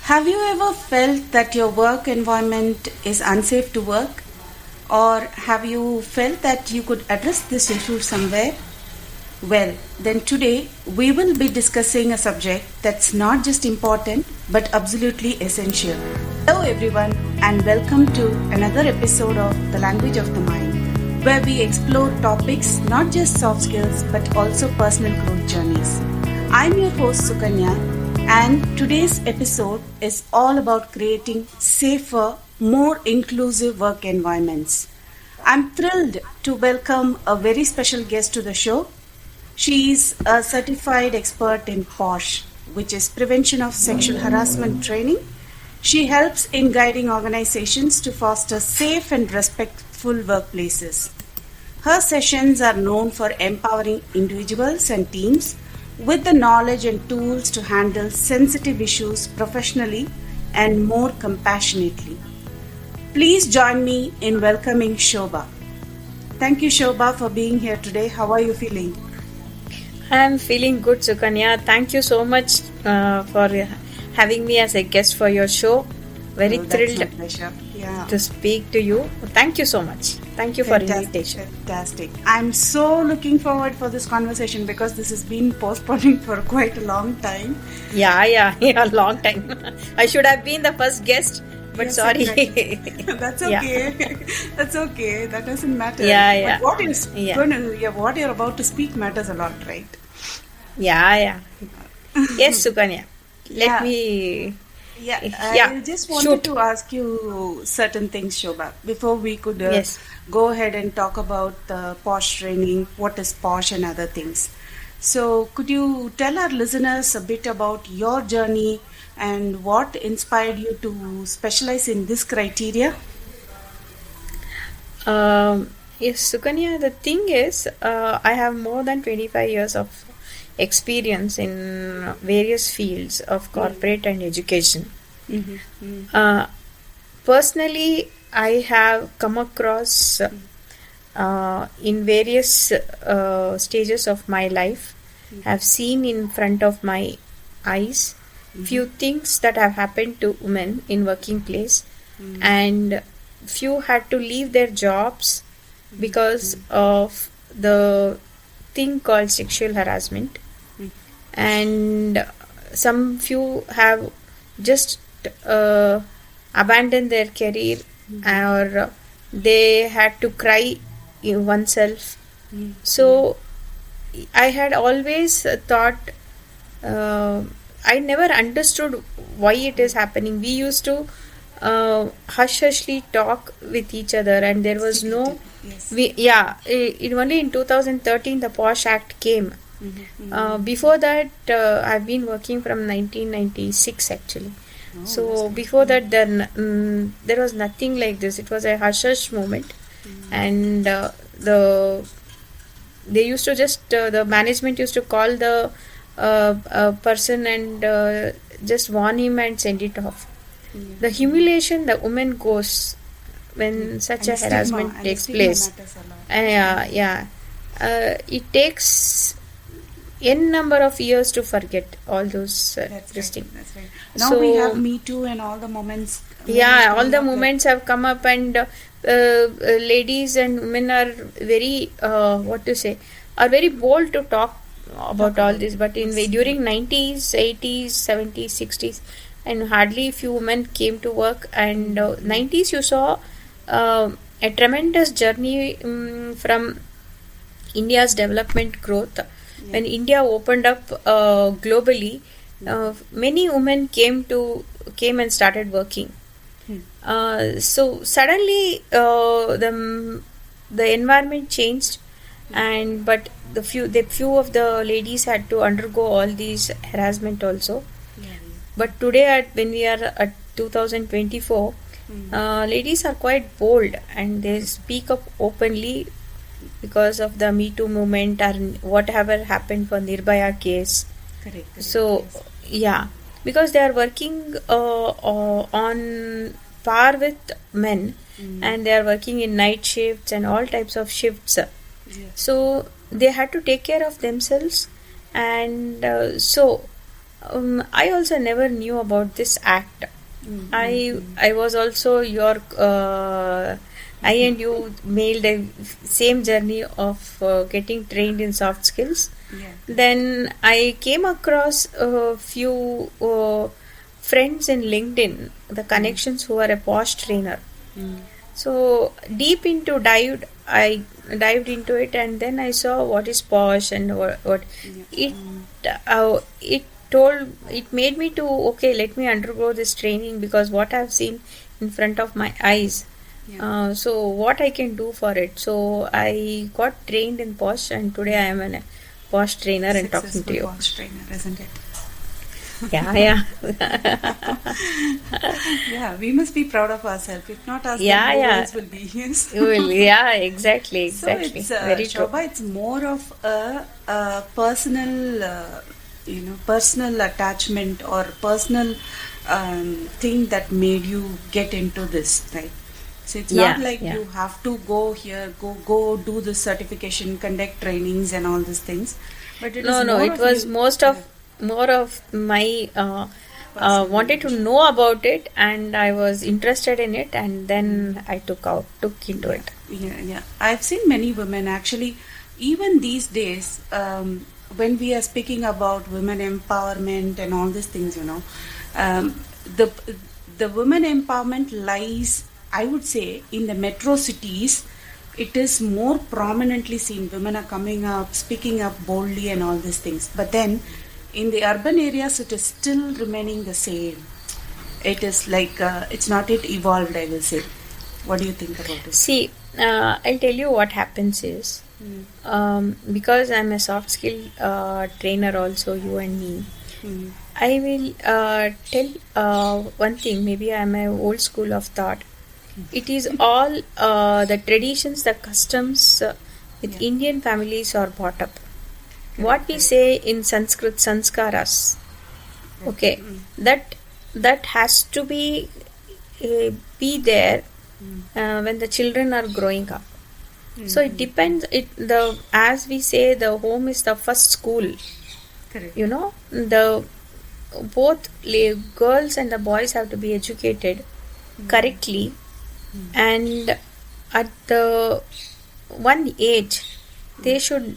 Have you ever felt that your work environment is unsafe to work? Or have you felt that you could address this issue somewhere? Well, then today we will be discussing a subject that's not just important but absolutely essential. Hello, everyone, and welcome to another episode of The Language of the Mind, where we explore topics not just soft skills but also personal growth journeys. I'm your host Sukanya, and today's episode is all about creating safer, more inclusive work environments. I'm thrilled to welcome a very special guest to the show. She is a certified expert in POSH, which is Prevention of Sexual Harassment training. She helps in guiding organizations to foster safe and respectful workplaces. Her sessions are known for empowering individuals and teams with the knowledge and tools to handle sensitive issues professionally and more compassionately. Please join me in welcoming Shobha. Thank you, Shobha, for being here today. How are you feeling? I'm feeling good, Sukanya. Thank you so much for having me as a guest for your show. Very thrilled That's my pleasure. Yeah. to speak to you. Thank you so much. Thank you for invitation. Fantastic. I'm so looking forward for this conversation because this has been postponing for quite a long time. Yeah, long time. I should have been the first guest, but Yes, sorry. exactly. That's Yeah. okay. That's okay. That doesn't matter. Yeah. But what you're about to speak matters a lot, right? Yeah. Yes, Sukanya. Yeah. Let me. Yeah, Yeah, I just wanted shoot. to ask you certain things, Shobha, before we could Yes. go ahead and talk about the POSH training, what is POSH and other things. So, could you tell our listeners a bit about your journey and what inspired you to specialize in this criteria? Yes, Sukanya, the thing is, I have more than 25 years of experience in various fields of corporate and education. Personally, I have come across in various stages of my life, have seen in front of my eyes few things that have happened to women in working place, and few had to leave their jobs because of the thing called sexual harassment, and some few have just abandoned their career, or they had to cry in oneself. So I had always thought, I never understood why it is happening. We used to hushly talk with each other, and there was no only in 2013 the POSH Act came. Before that, I've been working from 1996 actually. So before that, then there was nothing like this. It was a hush moment, and they used to just the management used to call the person and just warn him and send it off. The humiliation the woman goes when such a harassment takes place. It takes n number of years to forget all those this thing. That's right. Now we have Me Too and all the moments. All the moments have come up, and ladies and women are very are very bold to talk about all this. But during 90s, 80s, 70s, 60s, and hardly few women came to work, and 90s you saw a tremendous journey from India's development growth. When India opened up globally, many women came and started working. So suddenly the environment changed, but the few of the ladies had to undergo all these harassment also. But today, when we are at 2024, ladies are quite bold and they speak up openly because of the Me Too movement or whatever happened for Nirbhaya case. Correct. So, because they are working on par with men, and they are working in night shifts and all types of shifts. So they had to take care of themselves, and so I also never knew about this act. I was also your I and you mailed a same journey of getting trained in soft skills. Yeah. Then I came across a few friends in LinkedIn, the connections who are a POSH trainer. So I dived into it, and then I saw what is POSH and what it it made me to, okay, let me undergo this training, because what I've seen in front of my eyes. So what I can do for it. So I got trained in POSH, and today I am a POSH trainer and talking to you. POSH trainer, isn't it? Yeah. Yeah, we must be proud of ourselves. If not us, Yeah, then who yeah. else will be? Yes. Yeah, exactly. So it's Very true. Shobha, it's more of a personal, personal attachment or personal thing that made you get into this, right? So it's not like you have to go here, go do this certification, conduct trainings and all these things. But it was more of my wanted to know about it, and I was interested in it, and then I took into it. Yeah. I've seen many women actually, even these days, when we are speaking about women empowerment and all these things, the women empowerment lies, I would say, in the metro cities. It is more prominently seen. Women are coming up, speaking up boldly and all these things. But then in the urban areas, it is still remaining the same. It is like, it's not yet evolved, I will say. What do you think about it? See, I'll tell you what happens is, because I'm a soft skill trainer also, you and me, I will tell one thing. Maybe I'm an old school of thought. It is all the traditions, the customs with Indian families are brought up. What we say in Sanskrit, sanskaras. Okay, that has to be there when the children are growing up. So it depends. As we say, the home is the first school. Correct. The both girls and the boys have to be educated correctly, and at the one age they should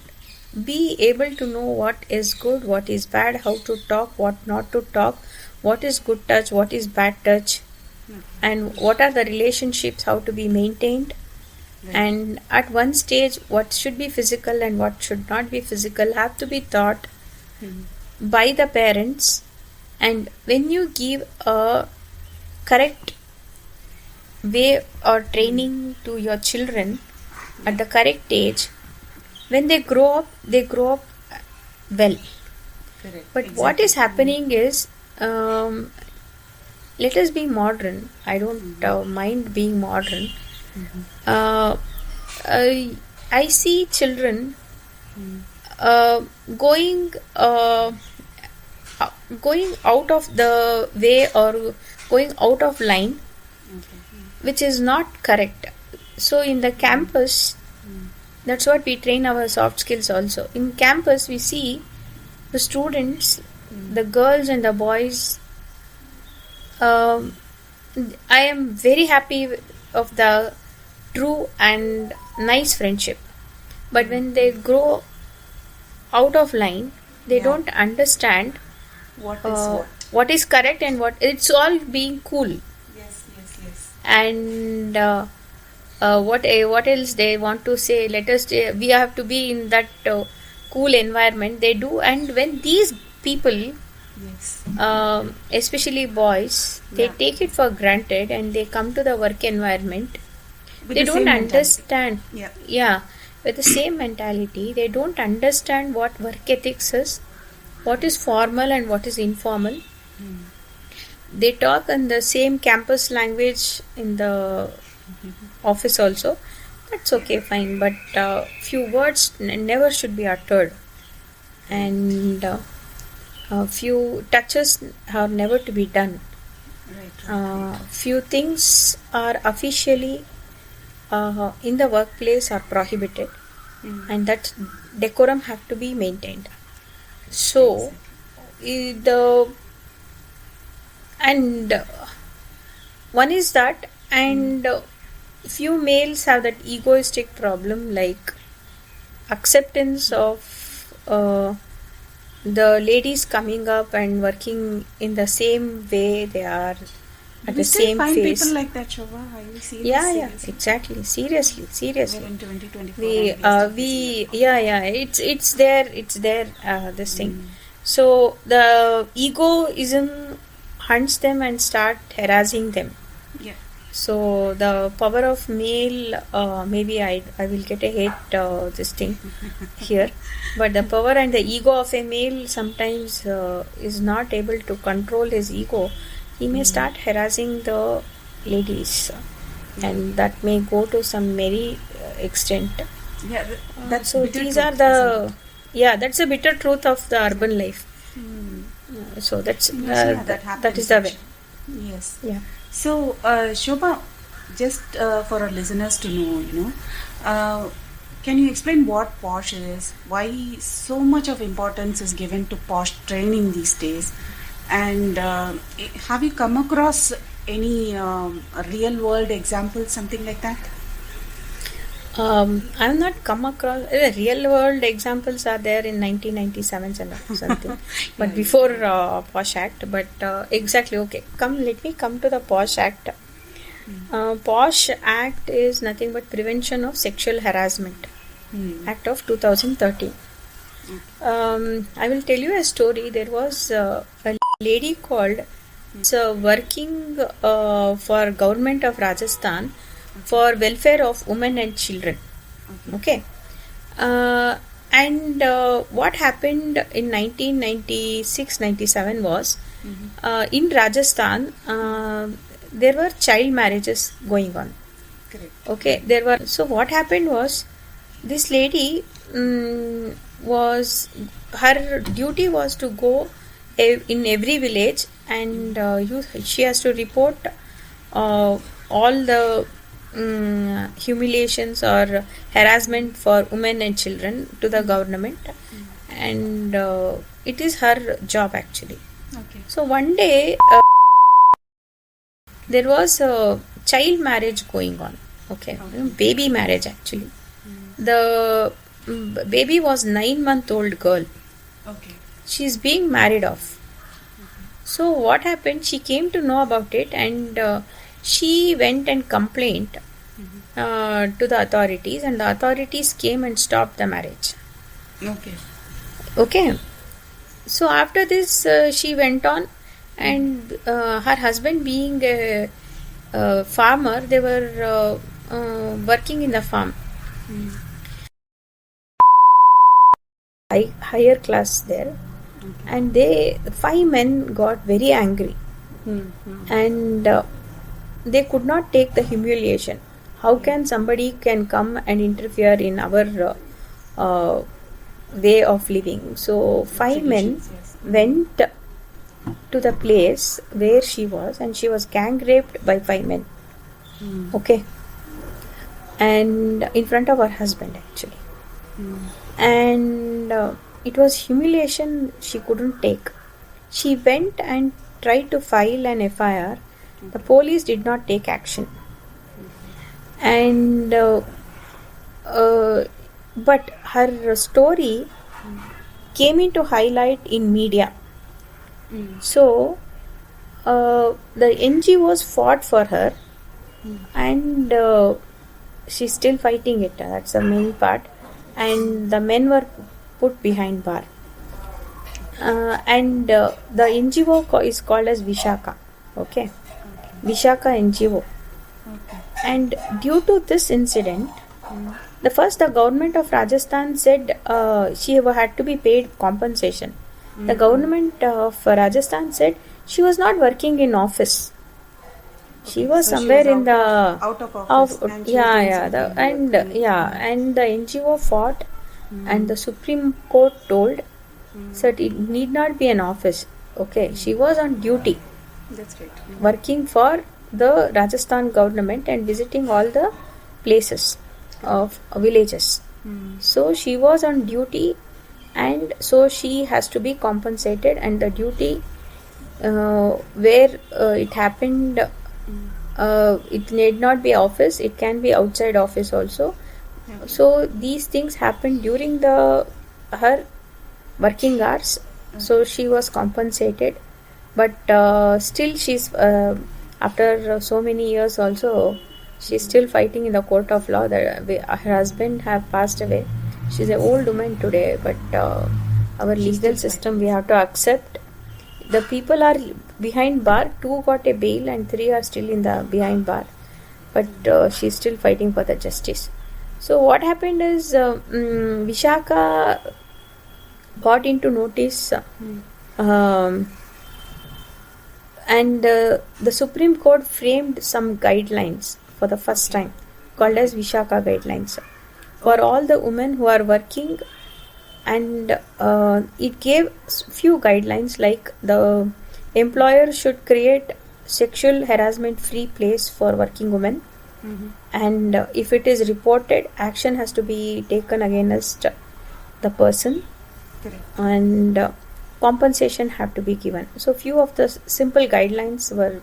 be able to know what is good, what is bad, how to talk, what not to talk, what is good touch, what is bad touch, and what are the relationships, how to be maintained. And at one stage, what should be physical and what should not be physical have to be taught by the parents. And when you give a correct way or training to your children at the correct age, when they grow up well. Correct. But what is happening is, let us be modern. I don't mind being modern. I see children going out of the way or going out of line, which is not correct. So in the campus, that's what we train our soft skills also. In campus, we see the students, the girls and the boys. I am very happy of the true and nice friendship. But when they grow out of line, they don't understand what is correct and what it's all being cool. Yes. And what else they want to say? We have to be in that cool environment. They do, and when these people, especially boys, they take it for granted and they come to the work environment. They don't understand. With the same mentality, they don't understand what work ethics is, what is formal and what is informal. They talk in the same campus language in the office also. That's okay, fine, but few words never should be uttered, and few touches are never to be done. Few things are officially in the workplace are prohibited, and that decorum have to be maintained. So the and one is that, and few males have that egoistic problem, like acceptance of the ladies coming up and working in the same way they are at We the still same find phase. people like that, Shobha. Are you serious? Yeah, Seriously? exactly. Seriously. We're in 2024. We and still facing we that yeah, it's there, this thing. problem. So the egoism hunts them and start harassing them. Yeah. So the power of male, maybe I will get a hate this thing here, but the power and the ego of a male sometimes is not able to control his ego. He may start harassing the ladies, and that may go to some very extent. Yeah, that's So bitter these truth, are isn't the it? that's the bitter truth of the urban life. So that's Yes, yeah, that that happens. is the way. actually. Yes. Yeah. So, Shobha, just for our listeners to know, can you explain what POSH is? Why so much of importance is given to POSH training these days? And have you come across any real world examples, something like that? I've not come across real world examples are there in 1997 and something, but Yeah, before POSH Act. But exactly, okay. Let me come to the POSH Act. POSH Act is nothing but Prevention of Sexual Harassment Act of 2013. I will tell you a story. There was a lady called working for government of Rajasthan for welfare of women and children. Okay. And what happened in 1996-97 was in Rajasthan there were child marriages going on. Correct. Okay, there were. So what happened was, this lady was, her duty was to go in every village, and she has to report all the humiliations or harassment for women and children to the government, and it is her job actually. Okay. So one day there was a child marriage going on. Okay, baby marriage actually. The baby was 9-month-old girl. Okay. She's being married off. So what happened? She came to know about it, and she went and complained to the authorities, and the authorities came and stopped the marriage. Okay. Okay. So after this, she went on, and her husband, being a farmer, they were working in the farm. Higher class there, and 5 men got very angry, and they could not take the humiliation. How can somebody can come and interfere in our way of living? So 5 men went to the place where she was, and she was gang raped by 5 men. Okay, and in front of her husband actually. And it was humiliation she couldn't take. She went and tried to file an FIR. The police did not take action, and but her story came into highlight in media. So the NGOs fought for her, and she's still fighting it. That's the main part. And the men were put behind bar. And the NGO is called as Vishaka. Okay, Vishaka NGO. Okay. And due to this incident, the government of Rajasthan said she had to be paid compensation. The government of Rajasthan said she was not working in office. She was So somewhere she was in the out of office, and she was doing something work. and the NGO fought, and the Supreme Court told that it need not be an office. Okay, she was on duty, That's right. working for the Rajasthan government and visiting all the places of villages. So she was on duty, and so she has to be compensated, and the duty where it happened, it need not be office, it can be outside office also. Okay. So these things happened during her working hours. So she was compensated, but still she's after so many years also she's still fighting in the court of law that her husband have passed away. She's an old woman today, but our legal system, we have to accept. The people are behind bar, 2 got a bail and 3 are still in the behind bar, but she's still fighting for the justice. So what happened is Vishaka got into notice, and the Supreme Court framed some guidelines for the first time called as Vishaka guidelines for all the women who are working, and it gave few guidelines like the employer should create sexual harassment free place for working women, and if it is reported, action has to be taken against the person. Correct. And compensation have to be given. So few of the simple guidelines were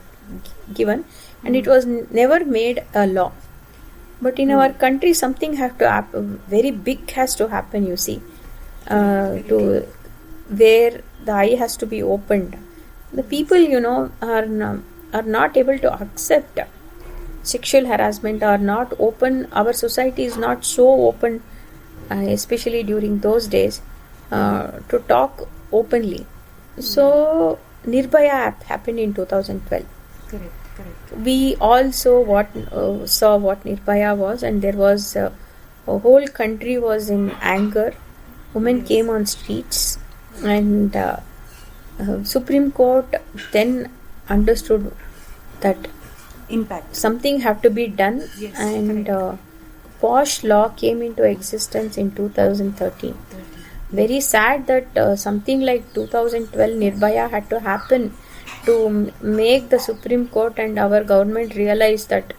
given, and it was never made a law. But in our country, something have to happen, very big has to happen, you see, to where the eye has to be opened. The people, are not able to accept sexual harassment, are not open. Our society is not so open, especially during those days, to talk openly. So Nirbhaya Act happened in 2012. Correct. We also saw what Nirbhaya was, and there was a whole country was in anger. Women came on streets, and Supreme Court then understood that Impact. something have to be done, Yes, and POSH law came into existence in 2013. Very sad that something like 2012 Nirbhaya had to happen to make the Supreme Court and our government realize that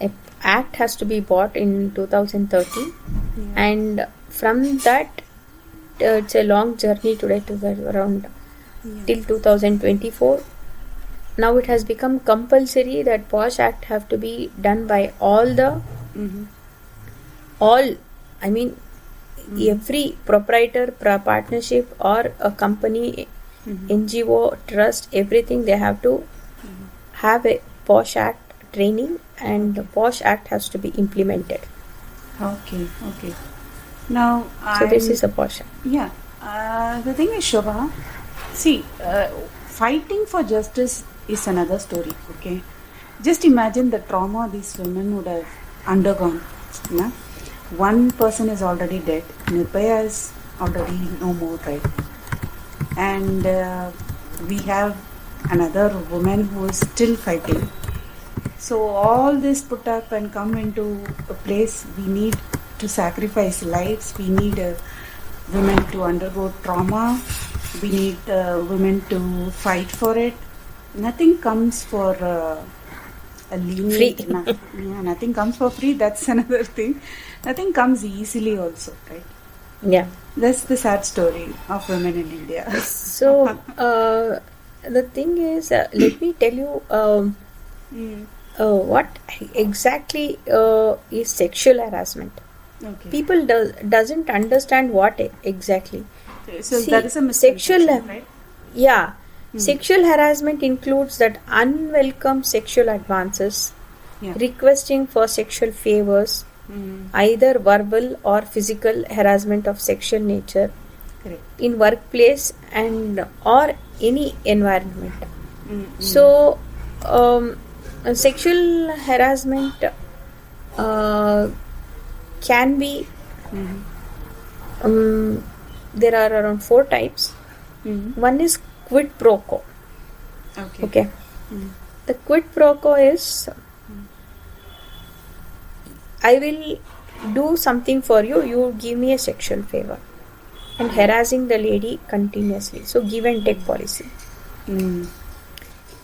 an act has to be bought in 2013, and from that it's a long journey today to around till 2024. Now it has become compulsory that POSH Act have to be done by every proprietor, partnership or a company, NGO, trust, everything, they have to have a POSH Act training, and the POSH Act has to be implemented. Okay. Now, So this is a POSH Act. Yeah. The thing is, Shobha, see, fighting for justice is another story, okay? Just imagine the trauma these women would have undergone. Yeah? One person is already dead. Nirbhaya is already no more, right? And we have another woman who is still fighting. So all this put up and come into a place, we need to sacrifice lives, we need women to undergo trauma, we need women to fight for it. Nothing comes for a lenient, Free. nothing comes for free, that's another thing. Nothing comes easily also, right? Yeah. That's the sad story of women in India. So the thing is, let me tell you what exactly is sexual harassment. Okay. People doesn't understand what exactly. So See, that is a misconception, right? Yeah. Sexual harassment includes that unwelcome sexual advances, requesting for sexual favors, either verbal or physical harassment of sexual nature, Correct. in workplace and or any environment. So sexual harassment can be there are around 4 types. One is quid pro quo. Okay. The quid pro quo is I will do something for you, you give me a sexual favor, and harassing the lady continuously. So give and take policy. You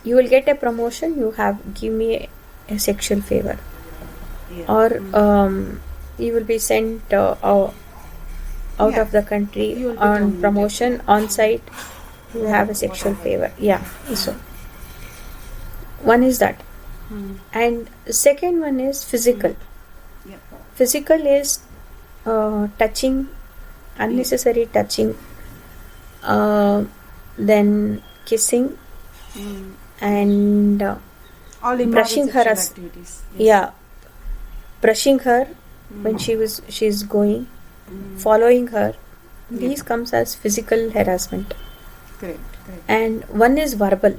will get a promotion, you have give me a sexual favor, or you will be sent out Yeah. of the country You will be on terminated. promotion on site, you have a sexual Whatever. favor. Yeah. So one is that, and second one is physical. Yeah. Physical is touching, unnecessary touching, then kissing, and All immoral brushing her sexual as activities. yeah, brushing her when she's going, following her. These comes as physical harassment. Correct. And one is verbal,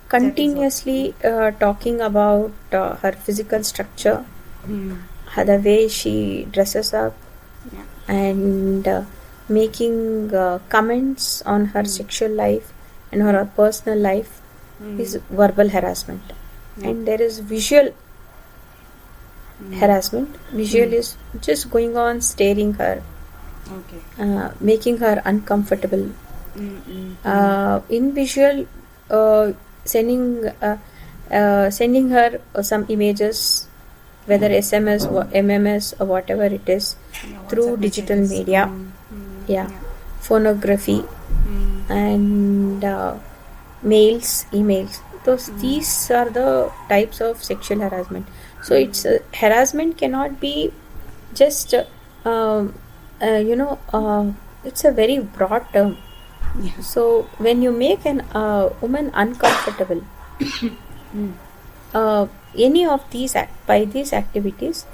continuously talking about her physical structure, the way she dresses up, Yeah. and making comments on her sexual life and her personal life is verbal harassment. And there is visual harassment. Visual is just going on staring her, making her uncomfortable. In visual, sending her some images, whether SMS or MMS or whatever it is, through digital media. Phonography, and mails, emails. These are the types of sexual harassment. So it's harassment cannot be just it's a very broad term. So when you make an woman uncomfortable, any of these by these activities,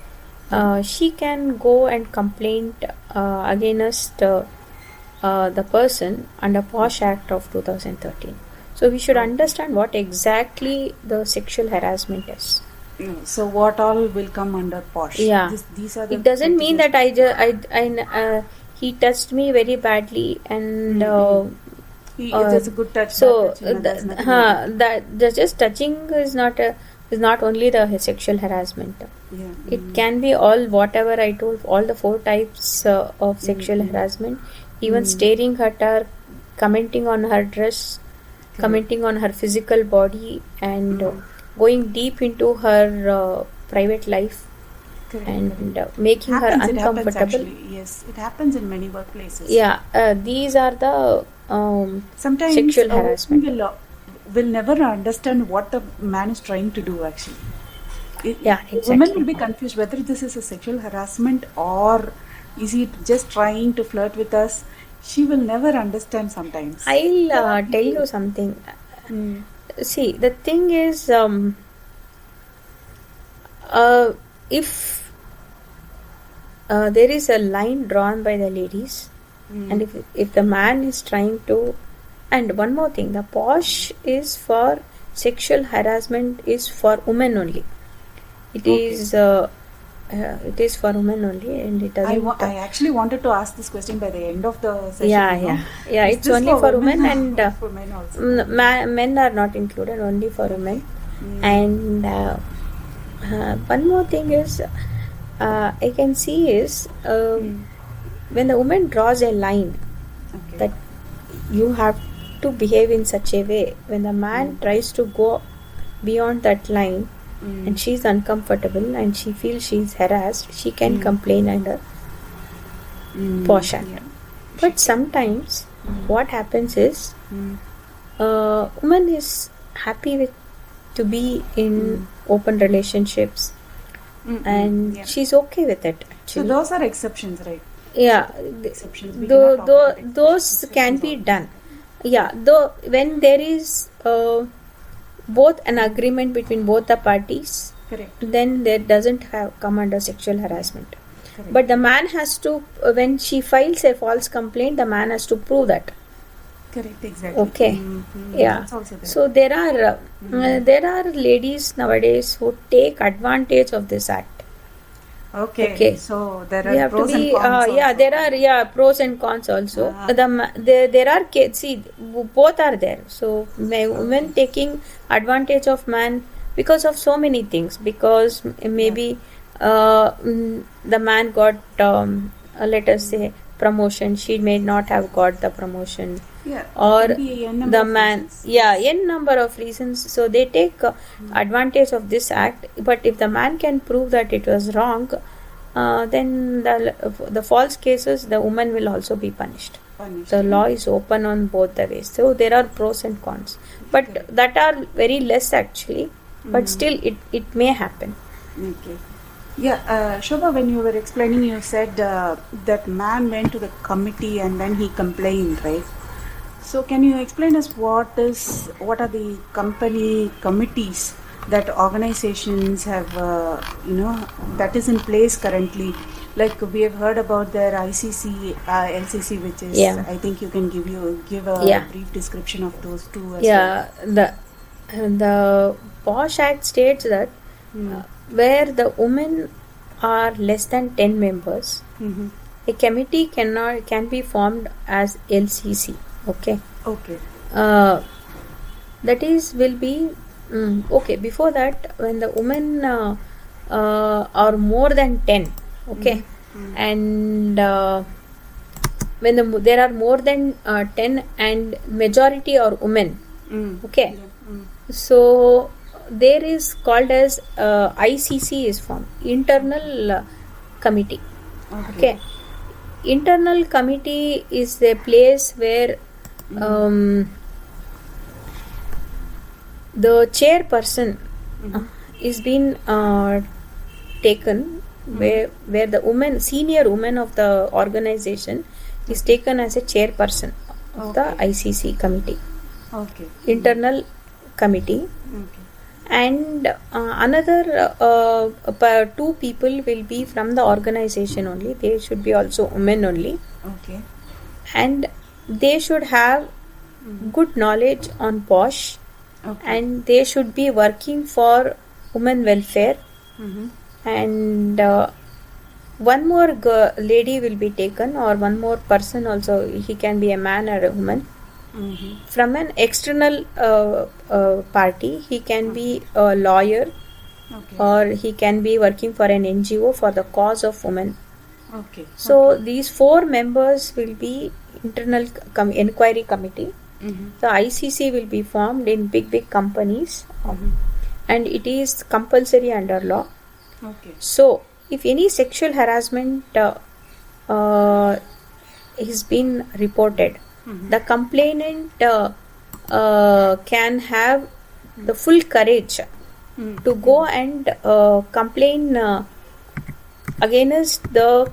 she can go and complain against the person under POSH Act of 2013. So we should understand what exactly the sexual harassment is. So what all will come under POSH? Yeah. These are the It doesn't mean that he touched me very badly and there's a good touch. so bad touch, that just touching is not only the sexual harassment. It can be all whatever I told, all the 4 types of sexual harassment. Even staring at her, commenting on her dress, commenting on her physical body, and going deep into her private life. And making her uncomfortable. It happens in many workplaces. These are the sometimes sexual harassment. Will never understand what the man is trying to do actually. Exactly. Women will be confused whether this is a sexual harassment or is he just trying to flirt with us. She will never understand sometimes. I'll tell you something. See, the thing is, if there is a line drawn by the ladies, and if the man is trying to, and one more thing, the POSH is for sexual harassment is for women only. It is for women only, and it doesn't. I actually wanted to ask this question by the end of the session. It's only for women, and for men also. Men are not included, only for women. And one more thing is, I can see is when the woman draws a line that you have to behave in such a way, when the man tries to go beyond that line and she's uncomfortable and she feels she's harassed, she can complain under POSH Act. But sometimes what happens is woman is happy to be in open relationships and she's okay with it actually. So those are exceptions, right? Exceptions. Those can be done. Though when there is both an agreement between both the parties, then there doesn't come under sexual harassment. But the man has to, when she files a false complaint, the man has to prove that. Correct, exactly. Okay. That's also there. So there are ladies nowadays who take advantage of this act. Okay. So there are pros and cons. There are pros and cons also. There are kids. See, both are there. So women taking advantage of man because of so many things. Because maybe the man got let us say promotion. She may not have got the promotion. Or the man, n number of reasons. So they take advantage of this act. But if the man can prove that it was wrong, then the false cases, the woman will also be punished. The law is open on both the ways. So there are pros and cons, but that are very less actually. But still, it may happen. Okay. Yeah, Shobha, when you were explaining, you said that man went to the committee and then he complained, right? So can you explain us what are the company committees that organizations have, that is in place currently? Like we have heard about their ICC, LCC, which is, I think you can give a brief description of those two as well. The POSH Act states that where the women are less than 10 members, a committee can be formed as LCC. Okay. That is will be okay. Before that, when the women are more than 10, okay, and when there are more than 10 and majority are women, okay. So there is called as ICC is formed, internal committee. Okay. Internal committee is a place where the chairperson is been taken, where the senior woman of the organization is taken as a chairperson of the ICC committee. Internal committee. And another two people will be from the organization only. They should be also women only. And they should have good knowledge on POSH, and they should be working for women welfare. And one more lady will be taken, or one more person also. He can be a man or a woman. From an external party, he can be a lawyer, or he can be working for an NGO for the cause of women. So these 4 members will be internal inquiry committee. The ICC will be formed in big companies, and it is compulsory under law. So if any sexual harassment is been reported, the complainant can have the full courage to go and complain against the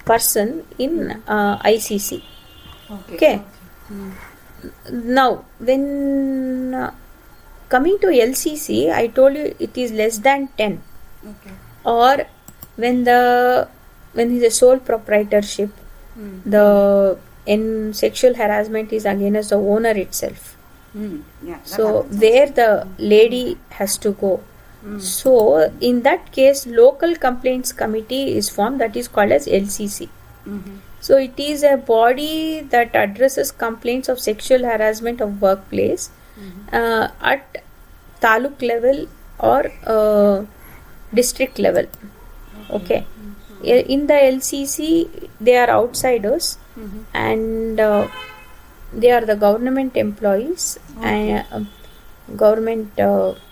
person in ICC. Okay. Now, when coming to LCC, I told you it is less than 10. Or when is a sole proprietorship, in sexual harassment is against the owner itself. So where the lady has to go. So in that case, local complaints committee is formed, that is called as LCC. So it is a body that addresses complaints of sexual harassment of workplace at taluk level or district level. Okay. In the LCC, they are outsiders, and they are the government employees. And government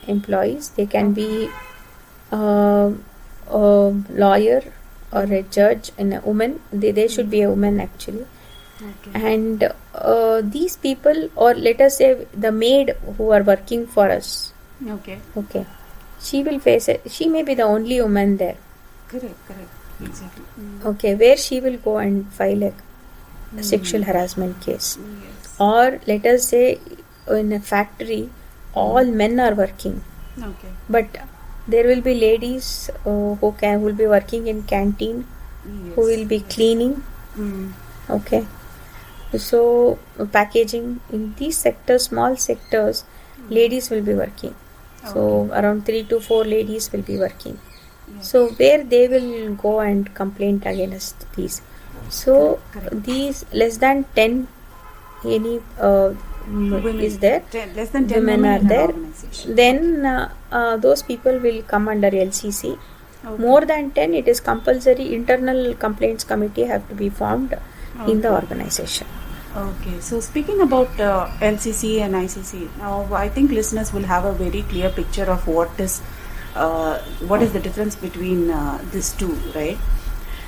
employees, they can be a lawyer or a judge, and a woman. They should be a woman actually. And these people, or let us say the maid who are working for us. She will face it. She may be the only woman there. Correct. Exactly. Okay, where she will go and file a sexual harassment case. Or let us say in a factory, all men are working. But there will be ladies who will be working in canteen, who will be cleaning. Okay. So packaging, in these sectors, small sectors, ladies will be working. So around 3 to 4 ladies will be working. So where they will go and complain against these. So these less than 10 any women is there, less than 10 women are there, then those people will come under LCC. More than 10, it is compulsory. Internal complaints committee have to be formed in the organization. Okay, so speaking about LCC and ICC, now I think listeners will have a very clear picture of what is the difference between these two, right?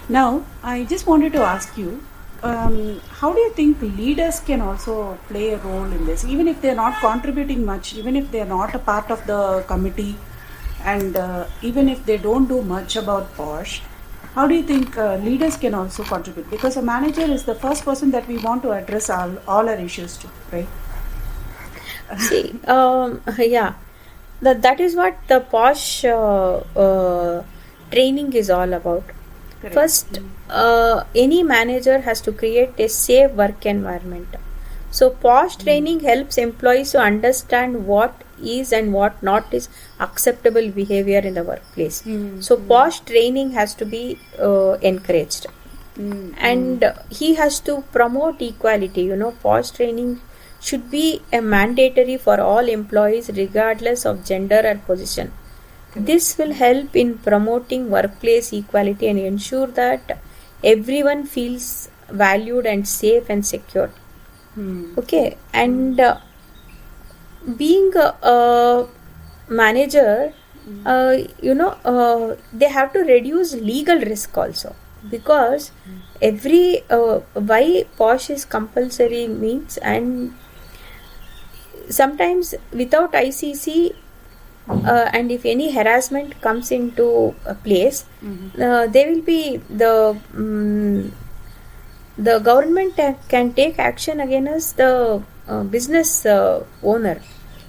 Now, I just wanted to ask you, how do you think leaders can also play a role in this, even if they're not contributing much, even if they're not a part of the committee, and even if they don't do much about POSH? How do you think leaders can also contribute? Because a manager is the first person that we want to address all our issues to, right? See, yeah, that is what the POSH training is all about. Correct. First, any manager has to create a safe work environment. So, POSH training helps employees to understand what is and what not is acceptable behavior in the workplace. So, POSH training has to be encouraged. And he has to promote equality. POSH training should be a mandatory for all employees regardless of gender or position. This will help in promoting workplace equality and ensure that everyone feels valued and safe and secure. Okay, and being a manager, they have to reduce legal risk also, because every why POSH is compulsory means, and sometimes without ICC, and if any harassment comes into a place, there will be the government can take action against the business owner,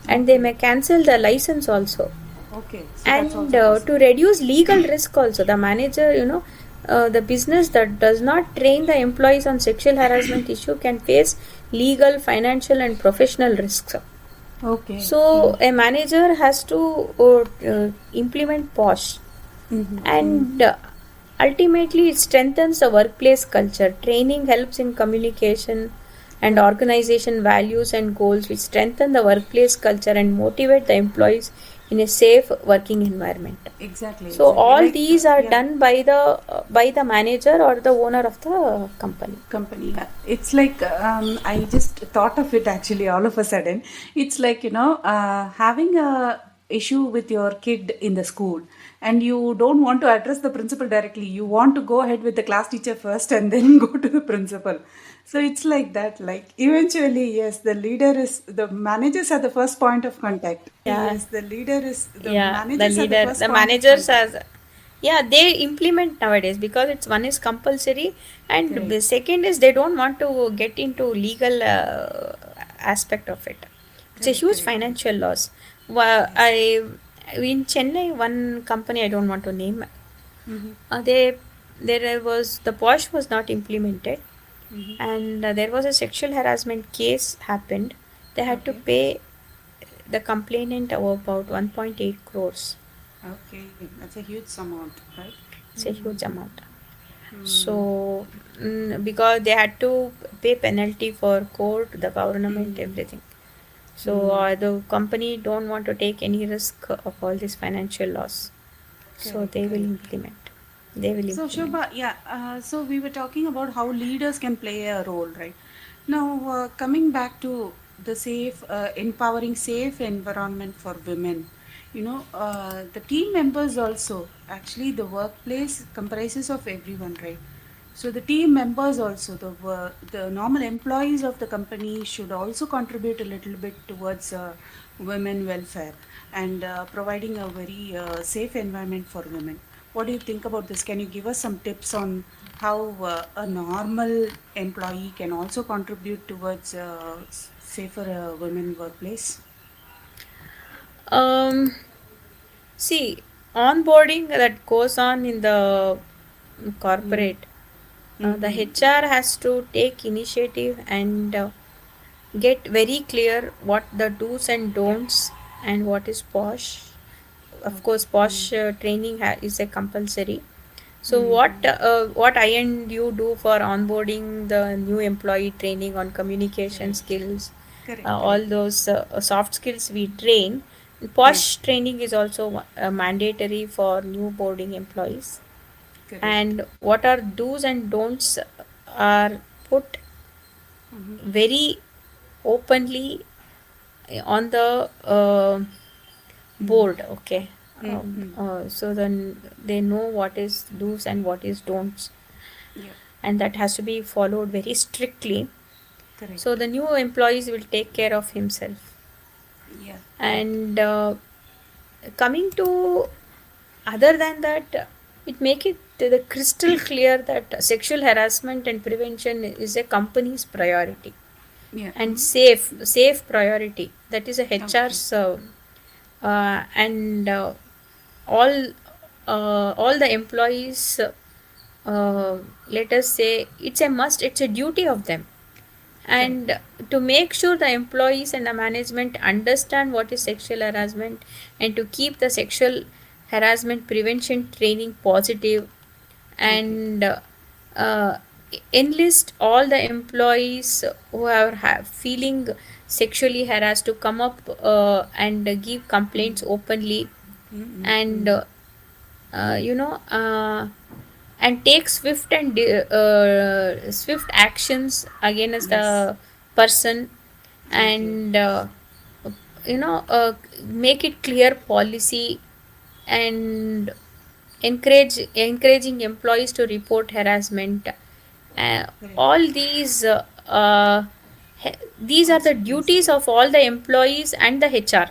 and they may cancel the license also. Okay. So And that's also to reduce legal risk also, the manager, the business that does not train the employees on sexual harassment issue can face legal, financial and professional risks. okay. So a manager has to implement POSH, and ultimately it strengthens the workplace culture. Training helps in communication and organization values and goals, which strengthen the workplace culture and motivate the employees in a safe working environment. Exactly. So exactly. all Like, these are yeah. done by the manager or the owner of the company. It's like I just thought of it actually all of a sudden. It's like, having a issue with your kid in the school, and you don't want to address the principal directly. You want to go ahead with the class teacher first and then go to the principal. So it's like that. Like eventually, yes, the managers are the first point of contact. Yeah. Yes, the Yeah, managers are the first the point of managers contact. as, yeah, they implement nowadays, because it's one is compulsory, and Correct. the second is they don't want to get into legal aspect of it. It's a Correct, huge correct. financial loss. Well, I in Chennai, one company I don't want to name, they there was the POSH was not implemented, and there was a sexual harassment case happened. They had to Okay. pay the complainant about 1.8 crores. Okay, that's a huge amount, right? It's a huge amount. So, because they had to pay penalty for court, the government, everything. So the company don't want to take any risk of all this financial loss. So Correct, they will correct. implement. They will So implement. Shobha, yeah, so we were talking about how leaders can play a role, right? Now, coming back to the empowering safe environment for women, the team members also, actually the workplace comprises of everyone, right? So the team members also, the normal employees of the company should also contribute a little bit towards women welfare and providing a very safe environment for women. What do you think about this? Can you give us some tips on how a normal employee can also contribute towards safer women workplace? Um, See, onboarding that goes on in the corporate, the HR has to take initiative and get very clear what the do's and don'ts and what is POSH. Of course, POSH training is a compulsory. So what I and you do for onboarding the new employee, training on communication Correct, skills, correct, all correct. those soft skills we train. Yeah, POSH training is also mandatory for new boarding employees. correct. And what are do's and don'ts are put very openly on the board. Okay. So then they know what is do's and what is don'ts. Yeah. and that has to be followed very strictly. Correct. So the new employees will take care of himself. Yeah. Correct. And coming to other than that, it make it the crystal clear that sexual harassment and prevention is a company's priority, Yeah. and Mm-hmm. safe priority, that is a Okay. HR's and all all the employees, let us say it's a must, it's a duty of them. Correct. And to make sure the employees and the management understand what is sexual harassment, and to keep the sexual harassment prevention training positive, Okay. and uh, enlist all the employees who are feeling sexually harassed to come up and give complaints openly, Mm-hmm. and Mm-hmm. you know and take swift actions against Yes. the person, Okay. and you know uh, make it clear policy, and encouraging employees to report harassment. uh, Correct. all these are the duties Consequences. of all the employees and the HR.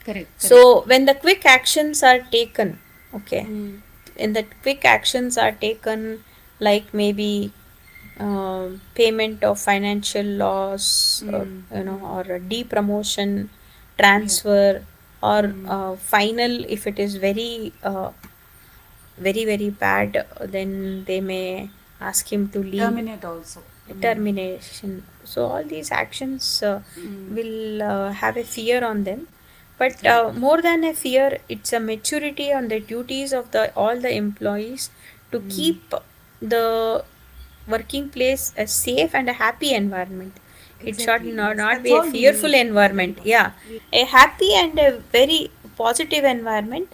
Correct. Correct. So when the quick actions are taken, okay, Mm. when the quick actions are taken, like maybe payment of financial loss, Mm. Mm. or a depromotion, Yeah. transfer, or Mm. final, if it is very bad, then they may ask him to leave, Terminate also. Mm. termination. So all these actions Mm. will have a fear on them. But Correct. more than a fear, it's a maturity on the duties of the all the employees to Mm. keep the working place a safe and a happy environment. It should Exactly. Yes. not That's be a all we fearful need. Very environment. important. Yeah, a happy and a very positive environment.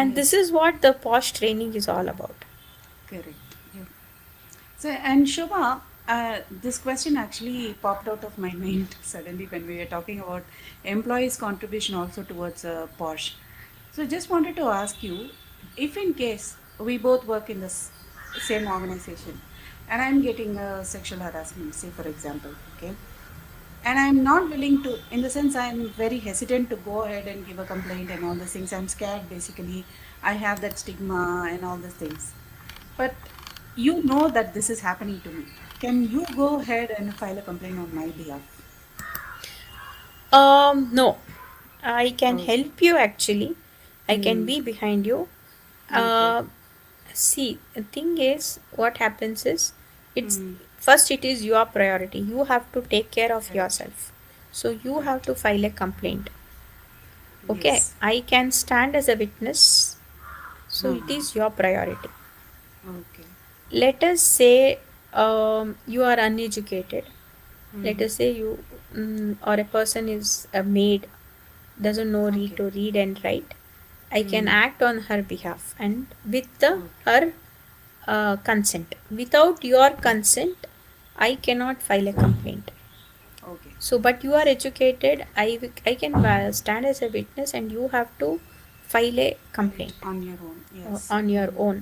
And this Yes. is what the POSH training is all about. Correct. Yeah. So, and Shobha, this question actually popped out of my mind suddenly when we were talking about employees' contribution also towards POSH. So, just wanted to ask you, if in case we both work in the same organization, and I'm getting sexual harassment, say for example, okay, and I'm not willing to, in the sense I'm very hesitant to go ahead and give a complaint and all those things. I'm scared basically. I have that stigma and all those things. But you know that this is happening to me. Can you go ahead and file a complaint on my behalf? No, I can Okay. help you actually. I can Hmm. be behind you. Okay. Uh, See, the thing is, what happens is, it's Hmm. first it is your priority. You have to take care of Correct. yourself. So you have Correct. to file a complaint. Okay, Yes. I can stand as a witness. So it Uh-huh. is your priority. Okay. Let us say you are uneducated. Let Hmm. us say you or a person is a maid, doesn't know read Okay. to read and write. I can Hmm. act on her behalf and with the Okay. her consent. Without your consent, I cannot file a complaint. Okay. So, but you are educated. I can stand as a witness, and you have to file a Right. complaint On your own. Yes. on your Hmm. own.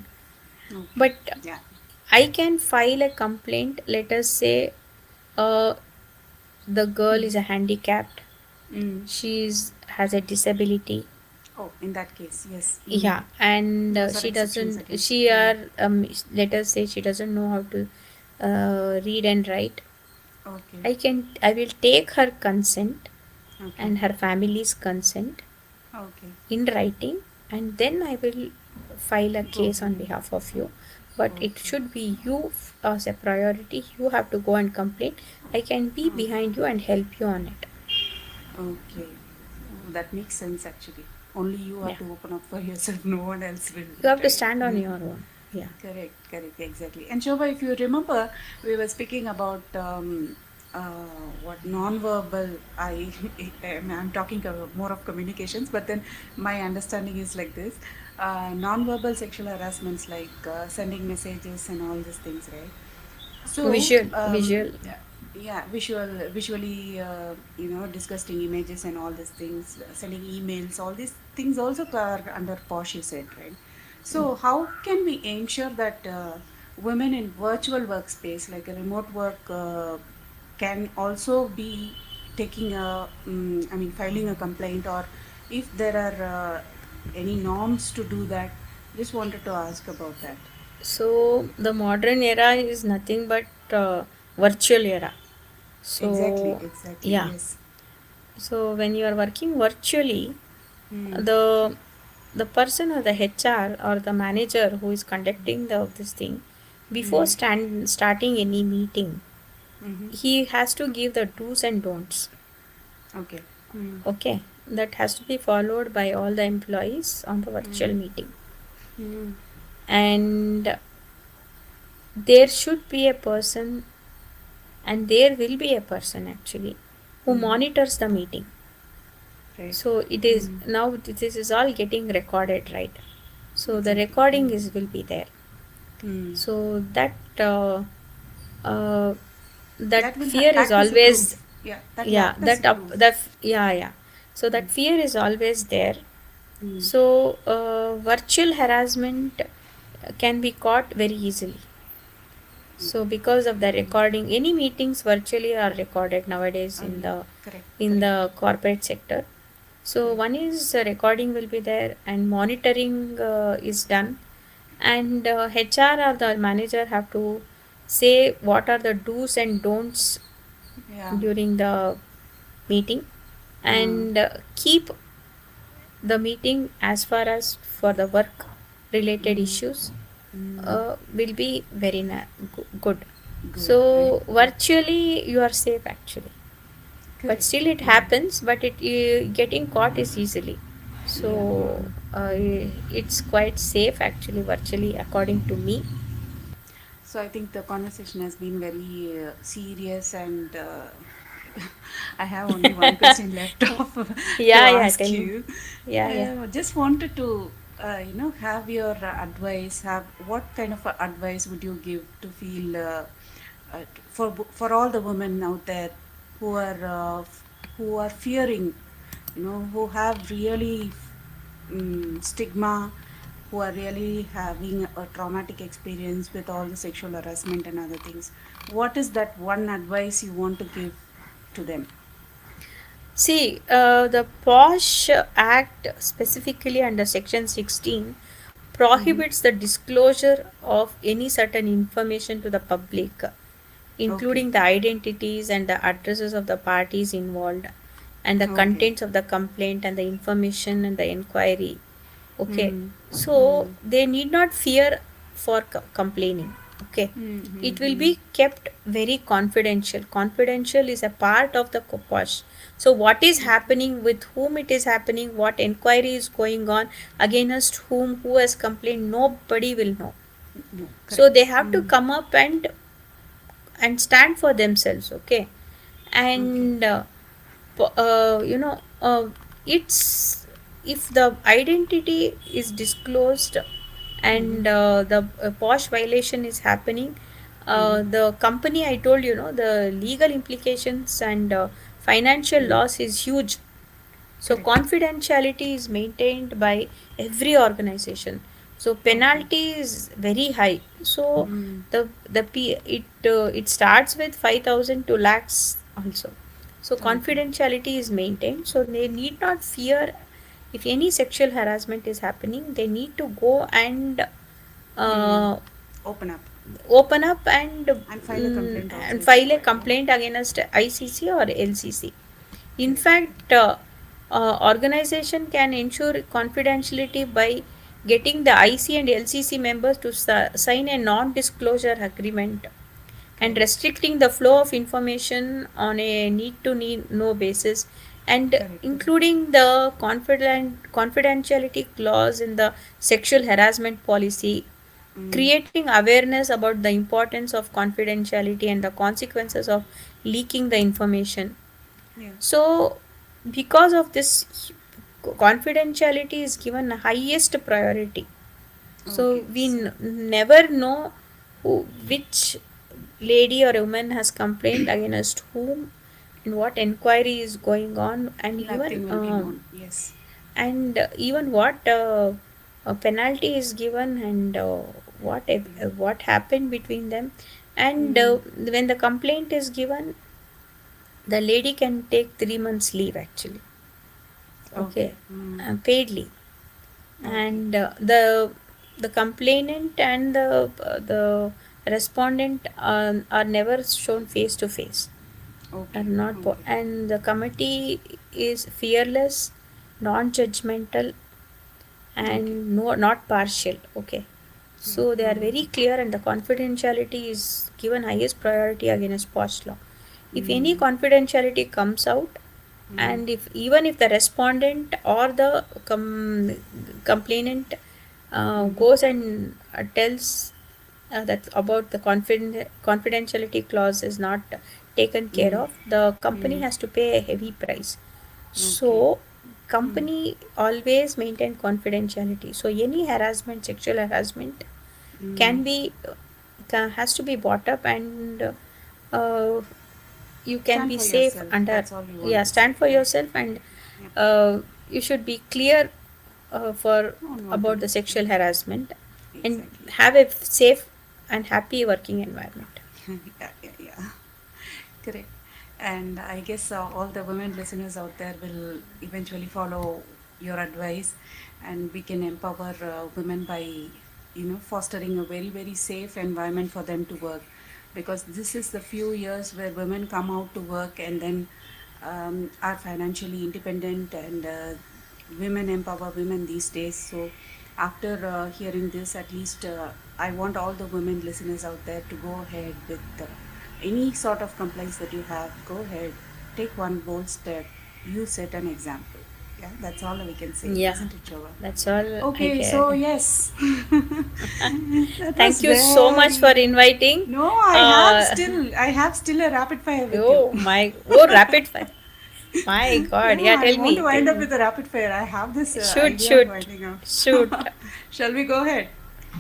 Okay. But Yeah. I can file a complaint. Let us say uh, the girl is Hmm. a handicapped. Hmm. She's has a disability. Oh, in that case, yes. Hmm. Yeah, and Those are she exceptions doesn't. against. She Hmm. are let us say she doesn't know how to read and write. Okay. I will take her consent Okay. and her family's consent Okay. in writing, and then I will file a Go case ahead on and. behalf of you. But it Okay. should be you as a priority. You have to go and complain. I can be Okay. behind you and help you on it. Okay. Oh, that makes sense actually. Only you Yeah, have to open up for yourself, no one else will, you have to right? stand on Hmm. your own. Yeah. Correct, correct, exactly. And Shobha, if you remember, we were speaking about what non-verbal. I'm talking about more of communications, but then my understanding is like this: non-verbal sexual harassments, like sending messages and all these things, right? So, Visual. yeah, visually, disgusting images and all these things, sending emails, all these things also are under POSH, you said, right? So, how can we ensure that? women in virtual workspace, like a remote work, can also be taking a, filing a complaint, or if there are any norms to do that. Just wanted to ask about that. So the modern era is nothing but virtual era. Exactly, So exactly, yeah. yes. So when you are working virtually, Mm. the the person or the HR or the manager who is conducting this thing, before Mm. starting any meeting, Mm-hmm. he has to give the do's and don'ts. Okay. Mm. Okay, that has to be followed by all the employees on the virtual Mm. meeting, Mm. and there should be a person, and there will be a person actually who Mm-hmm. monitors the meeting. Right. So it is Mm. now, this is all getting recorded, right? So the Exactly. recording Mm. is will be there. Mm. So uh, that That will fear is act as a always, proof. Yeah, that will yeah, act as a proof. yeah. So that Mm. fear is always there. Mm. So virtual harassment can be caught very easily. So because of the Mm. recording, any meetings virtually are recorded nowadays Oh, in yeah. the Correct. in Correct. the corporate sector. So Correct. one is recording will be there, and monitoring is done, and HR or the manager have to say what are the do's and don'ts Yeah. during the meeting, Uh, and keep the meeting as far as for the work related mm. issues Mm. will be very good. Good. Right. So Right. virtually you are safe actually, but Correct. still it Mm. happens, but it getting caught is easily. Yeah. So it's quite safe actually virtually, according to me. So I think the conversation has been very serious, and I have only one question left off to Yeah, ask tell me. you. Yeah. Just wanted to, have your advice. Have what kind of advice would you give to feel for all the women out there who are who are fearing, who have really stigma, who are really having a traumatic experience with all the sexual harassment and other things. What is that one advice you want to give to them? See, the POSH Act, specifically under Section 16, Mm-hmm. prohibits the disclosure of any certain information to the public, Okay. including the identities and the addresses of the parties involved, and the Okay. contents of the complaint and the information and the inquiry. Okay, Mm-hmm. so they need not fear for complaining. Okay, it will Mm-hmm. be kept very confidential. Confidential is a part of the POSH. So what is Okay. happening, with whom it is happening, what inquiry is going on, against whom, who has complained, nobody will know. No, So correct. they have to Mm. come up and stand for themselves. Okay, Okay. and it's, if the identity is disclosed Mm-hmm. and the POSH violation is happening, Mm-hmm. the company, I told the legal implications and financial Mm. loss is huge. So Correct. confidentiality is maintained by every organization. So Okay. penalty is very high. So Mm. it starts with 5,000 to lakhs also. So Okay. confidentiality is maintained. So they need not fear. If any sexual harassment is happening, they need to go and Mm. uh, Open up open up and file a complaint also and if file a required. Yeah. complaint against ICC or LCC. In Correct. fact, organization can ensure confidentiality by getting the IC and LCC members to sign a non-disclosure agreement, and Correct. restricting the flow of information on a need to know basis, and Correct. Correct. including the confidentiality clause in the sexual harassment policy, Mm. creating awareness about the importance of confidentiality and the consequences of leaking the information. Yeah. So because of this, confidentiality is given highest priority. So Okay. we So never know which lady or woman has complained against whom, and what inquiry is going on, nothing will be known. Yes. and even what penalty is given, and what happened between them, and when the complaint is given, the lady can take 3 months leave actually. Okay, paid leave, and the complainant and the respondent are never shown face to face, are not and the committee is fearless, non-judgmental, and no, not partial. Okay, so they are very clear, and the confidentiality is given highest priority against POSH law. If any confidentiality comes out, and if even if the respondent or the complainant goes and tells that about the confidentiality clause is not taken care of, the company has to pay a heavy price. So company always maintain confidentiality. So any harassment, sexual harassment can be has to be brought up, and uh, you can Stand be for safe yourself. under, That's all you want yeah, to stand say. for yourself, and you should be clear for On what about to the do. sexual harassment, and Exactly. have a safe and happy working environment. Yeah. Correct. And I guess all the women listeners out there will eventually follow your advice, and we can empower women by, fostering a very, very safe environment for them to work. Because this is the few years where women come out to work and then are financially independent, and women empower women these days. So after hearing this, at least I want all the women listeners out there to go ahead with any sort of complaints that you have. Go ahead, take one bold step, you set an example. Yeah, that's all we can say, Yeah, isn't it, Shobha? that's all I Okay, so can. yes, that was Thank you so much for very. inviting. No, uh, I have still a rapid fire with you. oh my, oh, rapid fire, my god, Yeah, yeah, I tell want to me, tell wind up me. with a rapid fire. I have this Shoot, idea of shoot, winding up. shoot, Shall we go ahead?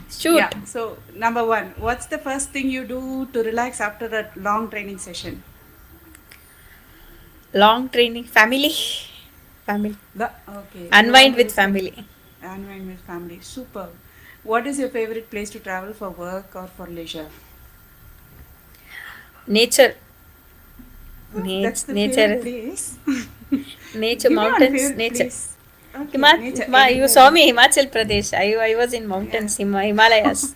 shoot. Yeah, so number one, what's the first thing you do to relax after a long training session? Long training, family, family, Okay, you unwind with always like family. unwind with family. Super. What is your favorite place to travel for work or for leisure? Nature, That's the nature favorite is place. nature, Give me one mountains, favorite nature. place. Okay, nature You anywhere. saw me, Himachal Pradesh. I was in Yeah. mountains, Himalayas.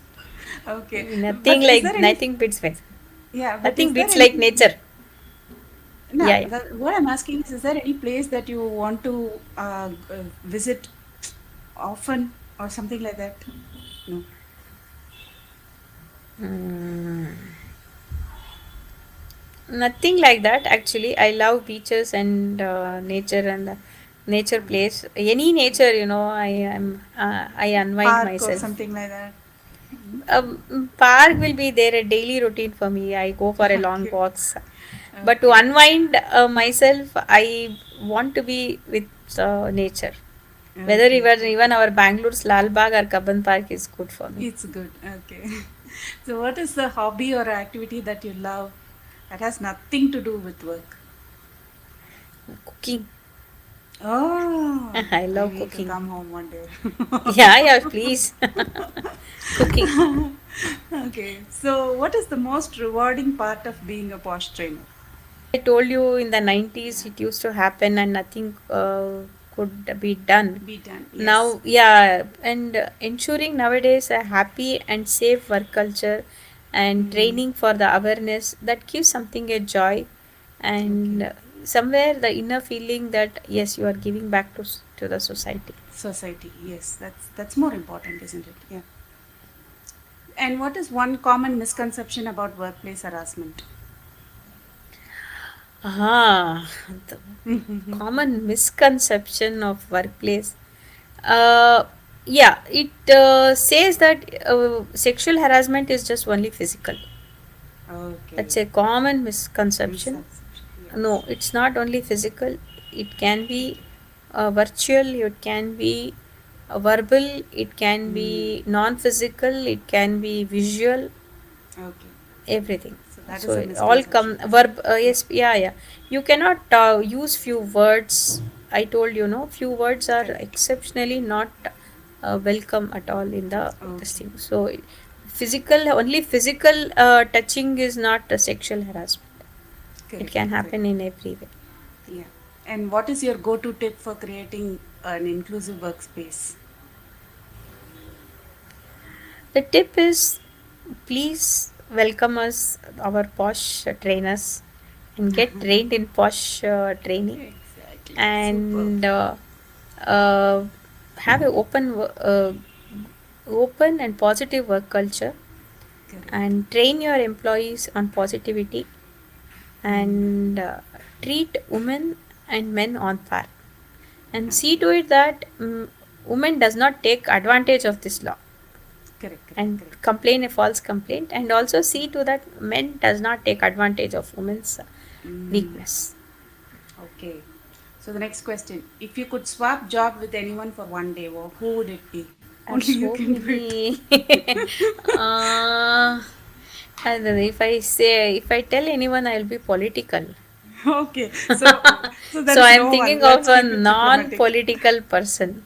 Okay, Nothing but is like, there any? nothing beats me. Yeah, but is Nothing there beats like any? nature. No, Yeah, yeah. what I'm asking is there any place that you want to visit often or something like that? No. Mm, nothing like that. Actually, I love beaches and nature, and nature place. Any nature, I am. I unwind Park or myself. something like that. Park will be there a daily routine for me. I go for a long Okay. walks, but to Okay. unwind myself, I want to be with nature. Whether Okay. even our Bangalore's Lal Bagh or Kabban Park is good for me. It's good. Okay. So, what is the hobby or activity that you love that has nothing to do with work? Cooking. Oh, I I love need to cooking. come home one day. Yeah, yeah, please. Cooking. Okay. So, what is the most rewarding part of being a posh trainer? I told you in the 90s it used to happen and nothing could be done. Be done. Yes. Now, yeah, and ensuring nowadays a happy and safe work culture and Mm. training for the awareness that gives something a joy, Okay. and somewhere the inner feeling that yes, you are giving back to the society. Society. Yes, that's more important, isn't it? Yeah. And what is one common misconception about workplace harassment? Ah, the common misconception of workplace. Uh, yeah, it says that sexual harassment is just only physical. Okay. That's a common misconception. Misconception. No, Yes. it's not only physical. It can be virtual. It can be verbal. It can Mm. be non-physical. It can be visual. Okay. Everything. So that So is a all come misconception. verb. Yeah. Yes, yeah, yeah. You cannot use few words. I told you, no, few words are Correct. exceptionally not welcome at all in the this Okay. thing. So only physical touching is not a sexual harassment. It Correct, can correct. happen in every way. Yeah. And what is your go-to tip for creating an inclusive workspace? The tip is, please welcome us, our POSH trainers, and get trained in POSH training, Exactly. Superb. and have an open and positive work culture, Correct. and train your employees on positivity, and treat women and men on par, and see to it that women does not take advantage of this law Correct, correct, and correct. complain a false complaint, and also see to that men does not take advantage of women's weakness. Okay. So the next question: if you could swap job with anyone for one day, well, who would it be? Only you So can do it. many. I don't know, if I tell anyone, I'll be political. Okay. So there So is I'm no one. thinking of Let's a keep it diplomatic. non-political person.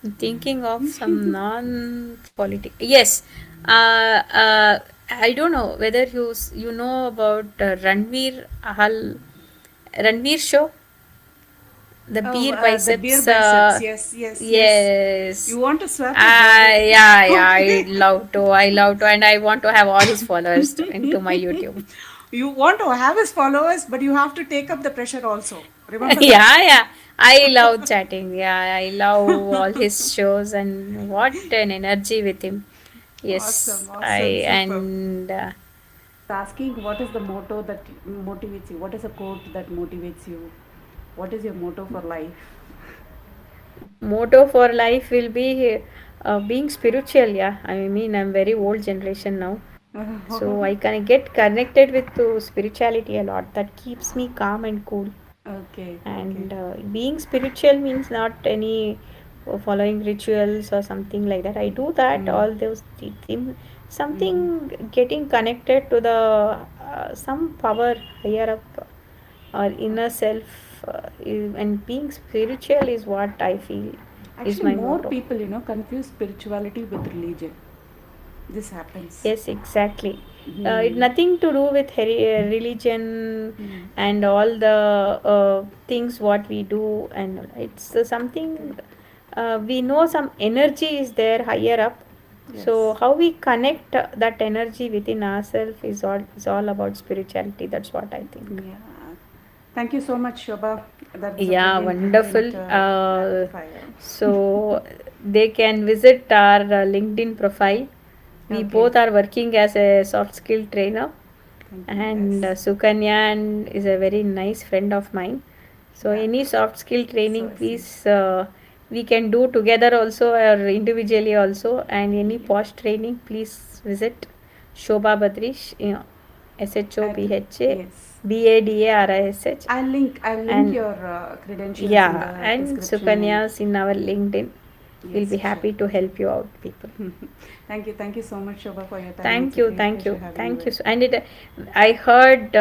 I'm thinking of some non-political. Yes. I don't know whether you know about Ranveer show, the Oh, beer the beer biceps. biceps. Yes, yes, yes. You Yes. want to swap your job with? Yeah, Okay. I love to, and I want to have all his followers into my YouTube. You want to have his followers, but you have to take up the pressure also. Remember that. Yeah. I love chatting. Yeah, I love all his shows, and what an energy with him. Yes, Awesome, awesome, super. and Asking what is the motto that motivates you? What is a quote that motivates you? What is your motto for life? motto for life will be being spiritual. Yeah, I mean, I'm very old generation now, so I can get connected with spirituality a lot. That keeps me calm and cool. Okay, okay. And being spiritual means not any following rituals or something like that. I do that, Mm. all those things, something Mm. getting connected to the some power higher up or inner self, and being spiritual is what I feel is Actually, my more motto. people, confuse spirituality with religion. This happens. Yes, exactly. It Hmm. nothing to do with religion Hmm. and all the things what we do, and it's something we know some energy is there higher up. So Yes. how we connect that energy within ourselves is all about spirituality. That's what I think. Yeah. Thank you so much, Shobha. That was a Yeah, brilliant, brilliant wonderful. rapid fire. So they can visit our LinkedIn profile. We Okay. both are working as a soft skill trainer, Thank you. and Yes. Sukanya is a very nice friend of mine. So Yeah. any soft skill So training, I see. please, we can do together also or individually also. And any Yeah. POSH training, please visit Shobha Bhadarish, SHOBHA Yes. BADARISH, I'll link and your credentials in yeah, the and description and Sukanya's in our LinkedIn. We'll yes, be sure. happy to help you out, people. Thank you so much, Shobha, for your time. Thank It's a you, great thank pleasure you, having you thank you. here. And I heard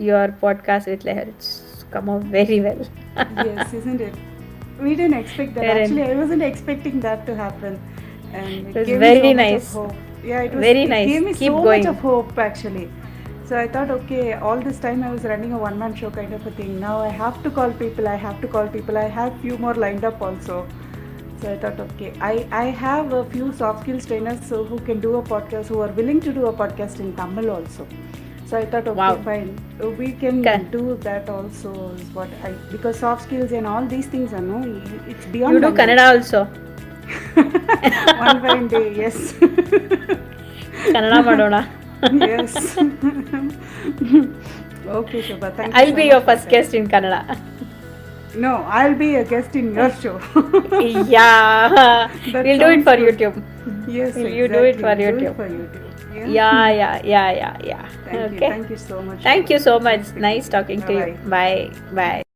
your podcast with Leher. It's come out very well. Yes, isn't it? We didn't expect that. Eren, Actually, I wasn't expecting that to happen, and it it was gave me very so much of nice, hope. Yeah, it was. very It nice. gave me Keep so much of going. hope actually. So I thought, okay, all this time I was running a one-man show kind of a thing. Now I have to call people. I have to call people. I have few more lined up also. So I thought, okay, I have a few soft skills trainers who can do a podcast, who are willing to do a podcast in Tamil also. So I thought, okay, Wow. fine, we can Ka- do that also. Is what I, because soft skills and all these things are no, it's You beyond do language. Kannada also. One fine day, yes. Kannada ಮಾಡೋಣ. Yes. Okay, Shobha, thank you I'll so be much your for first your guest time. in Kannada. No, I'll be a guest in your show. Yeah, That we'll do it sounds for good. YouTube. Yes, Will you do it exactly. for Do it YouTube? for YouTube. Yeah. Thank you. Okay. Thank you so much. Thank Shobha. you so much. Nice speaking Nice to you. talking to you. Bye bye. Bye. Bye.